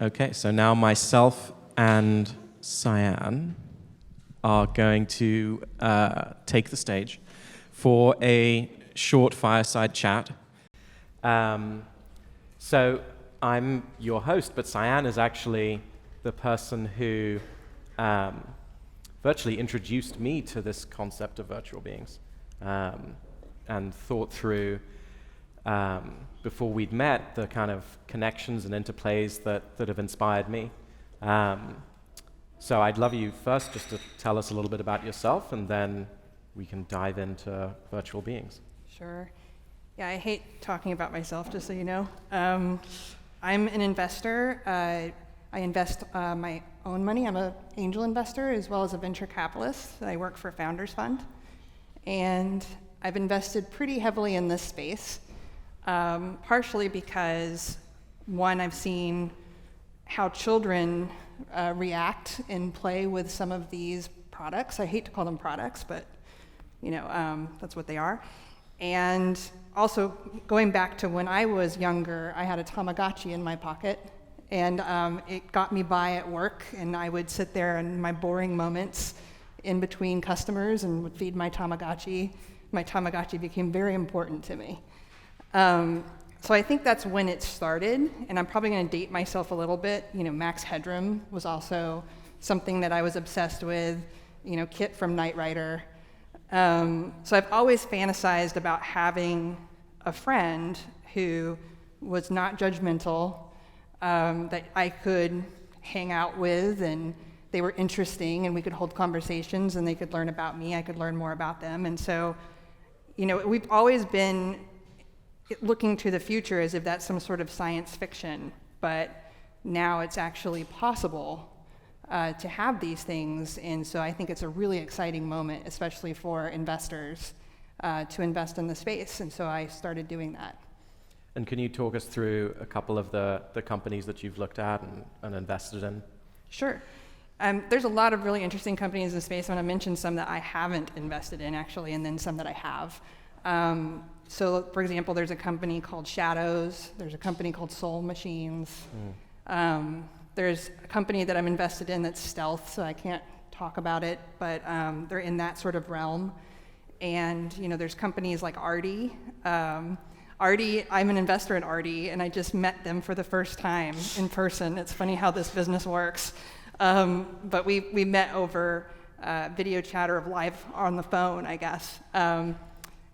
Okay, so now myself and Cyan are going to take the stage for a short fireside chat. So I'm your host, but Cyan is actually the person who virtually introduced me to this concept of virtual beings and thought through, before we'd met, the kind of connections and interplays that have inspired me. So I'd love you first just to tell us a little bit about yourself, and then we can dive into virtual beings. Sure. Yeah, I hate talking about myself, just so you know. I'm an investor. I invest my own money. I'm an angel investor as well as a venture capitalist. I work for Founders Fund. And I've invested pretty heavily in this space, partially because, one, I've seen how children react and play with some of these products. I hate to call them products, but that's what they are. And also, going back to when I was younger, I had a Tamagotchi in my pocket, and it got me by at work, and I would sit there in my boring moments in between customers and would feed my Tamagotchi. My Tamagotchi became very important to me. So I think that's when it started, and I'm probably going to date myself a little bit. Max Headroom was also something that I was obsessed with, Kit from Knight Rider. So I've always fantasized about having a friend who was not judgmental, that I could hang out with, and they were interesting, and we could hold conversations, and they could learn about me, I could learn more about them. And so, we've always been looking to the future as if that's some sort of science fiction, but now it's actually possible to have these things. And so I think it's a really exciting moment, especially for investors, to invest in the space. And so I started doing that. And can you talk us through a couple of the companies that you've looked at and invested in? Sure. There's a lot of really interesting companies in the space. I'm going to mention some that I haven't invested in, actually, and then some that I have. So, for example, there's a company called Shadows. There's a company called Soul Machines. There's a company that I'm invested in that's stealth, so I can't talk about it, but they're in that sort of realm. And, there's companies like Arty. Arty, I'm an investor in Arty, and I just met them for the first time in person. It's funny how this business works. But we met over video chat or live on the phone, I guess.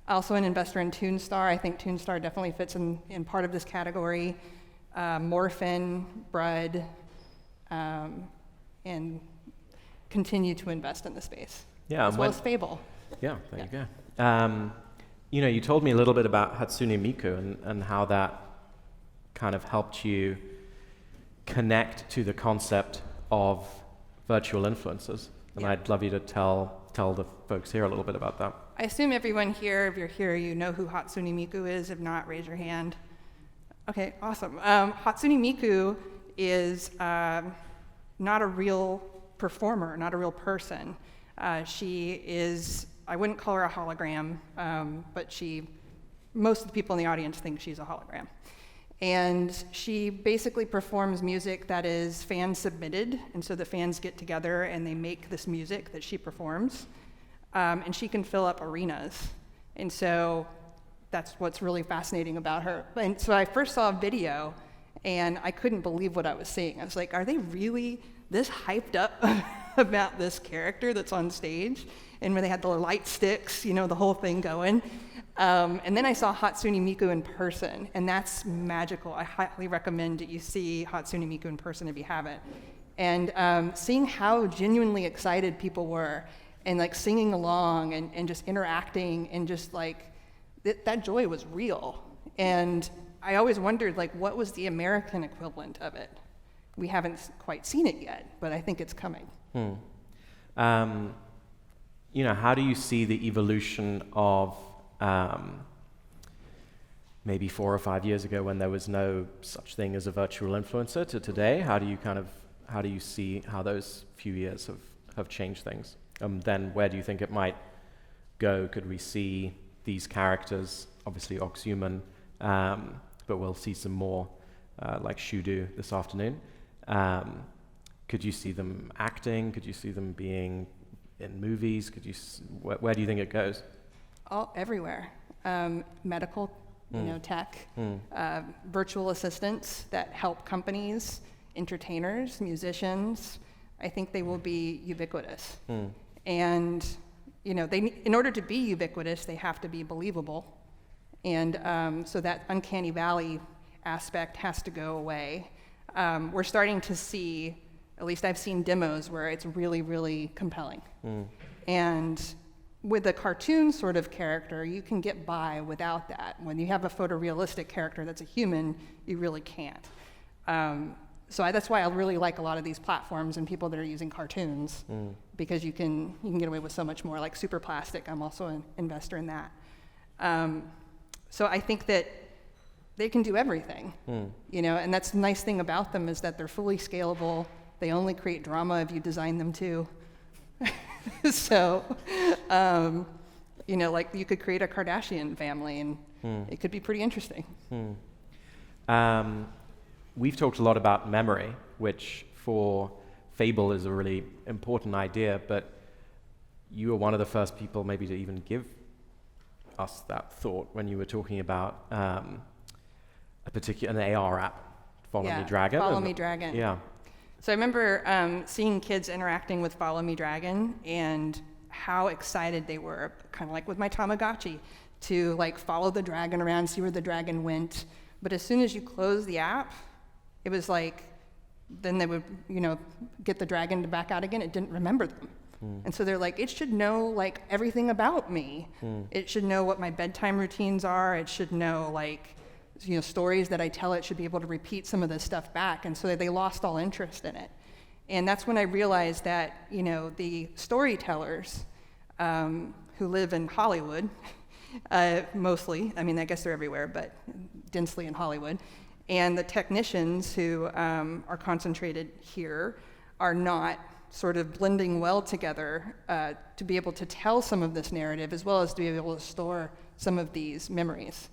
Also an investor in Toonstar. I think Toonstar definitely fits in part of this category. Morphin, Brud, and continue to invest in the space. Yeah, as well as Fable. Yeah, there you go. You told me a little bit about Hatsune Miku and how that kind of helped you connect to the concept of virtual influences. And yeah. I'd love you to tell the folks here a little bit about that. I assume everyone here, if you're here, you know who Hatsune Miku is. If not, raise your hand. Okay, awesome. Hatsune Miku is not a real performer, not a real person. She is, I wouldn't call her a hologram, but most of the people in the audience think she's a hologram. And she basically performs music that is fan-submitted, and so the fans get together and they make this music that she performs, and she can fill up arenas. And so that's what's really fascinating about her. And so I first saw a video, and I couldn't believe what I was seeing. I was like, are they really this hyped up about this character that's on stage? And when they had the light sticks, the whole thing going. And then I saw Hatsune Miku in person, and that's magical. I highly recommend that you see Hatsune Miku in person if you haven't. And seeing how genuinely excited people were, and like singing along and just interacting, and just like that joy was real. And I always wondered, like, what was the American equivalent of it? We haven't quite seen it yet, but I think it's coming. How do you see the evolution of maybe 4 or 5 years ago, when there was no such thing as a virtual influencer, to today? How do you see how those few years have changed things? Then where do you think it might go? Could we see these characters, obviously Oxhuman, but we'll see some more like Shudu this afternoon. Could you see them acting? Could you see them being in movies? Where do you think it goes? Everywhere. Medical, tech, virtual assistants that help companies, entertainers, musicians. I think they will be ubiquitous. And, in order to be ubiquitous, they have to be believable. And so that uncanny valley aspect has to go away. We're starting to see, at least I've seen demos where it's really, really compelling. And with a cartoon sort of character, you can get by without that. When you have a photorealistic character that's a human, you really can't. So that's why I really like a lot of these platforms and people that are using cartoons, because you can get away with so much more, like Super Plastic. I'm also an investor in that. So I think that they can do everything, and that's the nice thing about them is that they're fully scalable. They only create drama if you design them to. So, like you could create a Kardashian family and it could be pretty interesting. We've talked a lot about memory, which for Fable is a really important idea, but you were one of the first people maybe to even give us that thought when you were talking about an AR app, Follow Me Dragon. Follow Me Dragon. Yeah. So I remember seeing kids interacting with Follow Me Dragon and how excited they were, kind of like with my Tamagotchi, to like follow the dragon around, see where the dragon went. But as soon as you close the app, it was like, then they would, get the dragon back out again. It didn't remember them. And so they're like, it should know like everything about me. It should know what my bedtime routines are. It should know like, stories that I tell. It should be able to repeat some of this stuff back. And so they lost all interest in it. And that's when I realized that, the storytellers who live in Hollywood, mostly, I mean, I guess they're everywhere, but densely in Hollywood, and the technicians who are concentrated here are not sort of blending well together to be able to tell some of this narrative as well as to be able to store some of these memories.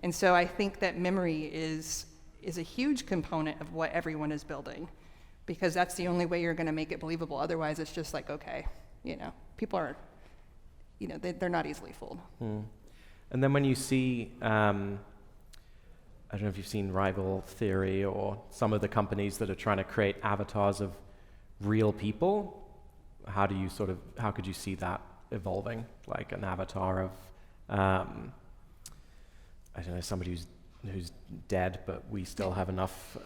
And so I think that memory is a huge component of what everyone is building, because that's the only way you're going to make it believable. Otherwise, it's just like, okay, people are, they're not easily fooled. And then when you see, I don't know if you've seen Rival Theory or some of the companies that are trying to create avatars of real people, how could you see that evolving? Like an avatar of, I don't know, somebody who's dead, but we still have enough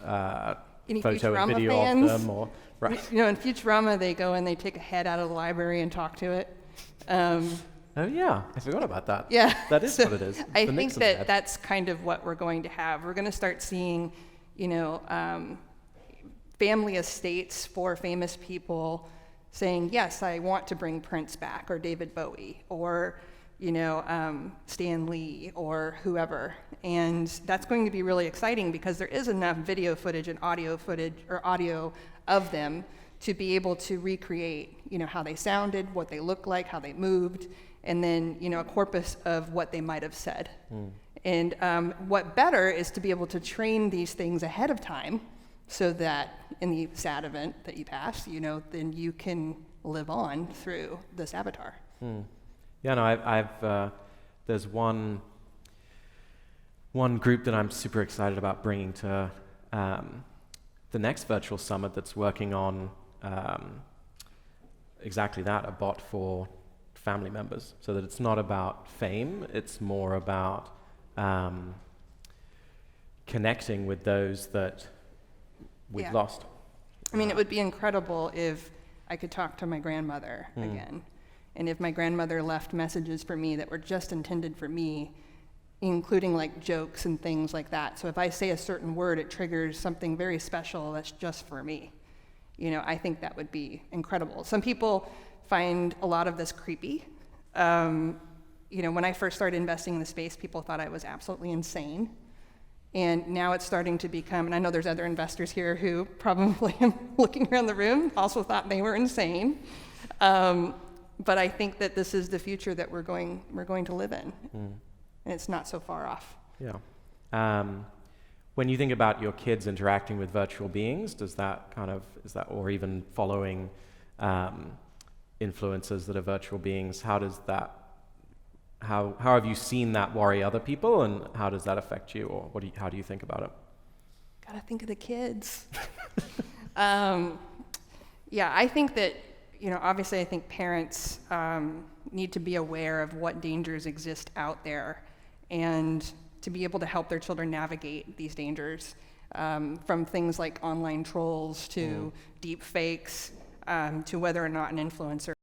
Any photo Futurama and video fans? of them, or right? In Futurama, they go and they take a head out of the library and talk to it. Oh yeah, I forgot about that. Yeah, that is what it is. I think that that's kind of what we're going to have. We're going to start seeing, family estates for famous people saying, yes, I want to bring Prince back, or David Bowie, or Stan Lee, or whoever. And that's going to be really exciting because there is enough video footage and audio footage or audio of them to be able to recreate, how they sounded, what they looked like, how they moved, and then, a corpus of what they might have said. And what better is to be able to train these things ahead of time so that in the sad event that you pass, then you can live on through this avatar. Yeah, no, I've there's one group that I'm super excited about bringing to the next virtual summit that's working on exactly that, a bot for family members, so that it's not about fame, it's more about connecting with those that we've lost. I mean, it would be incredible if I could talk to my grandmother again. And if my grandmother left messages for me that were just intended for me, including like jokes and things like that. So if I say a certain word, it triggers something very special that's just for me. I think that would be incredible. Some people find a lot of this creepy. When I first started investing in the space, people thought I was absolutely insane. And now it's starting to become, and I know there's other investors here who probably looking around the room also thought they were insane. But I think that this is the future that we're going to live in. And it's not so far off. Yeah. when you think about your kids interacting with virtual beings, does that kind of, is that, or even following influencers that are virtual beings, how does that, how have you seen that worry other people, and how does that affect you, or how do you think about it? Gotta think of the kids. Yeah, I think that, obviously I think parents need to be aware of what dangers exist out there and to be able to help their children navigate these dangers, from things like online trolls to deep fakes, to whether or not an influencer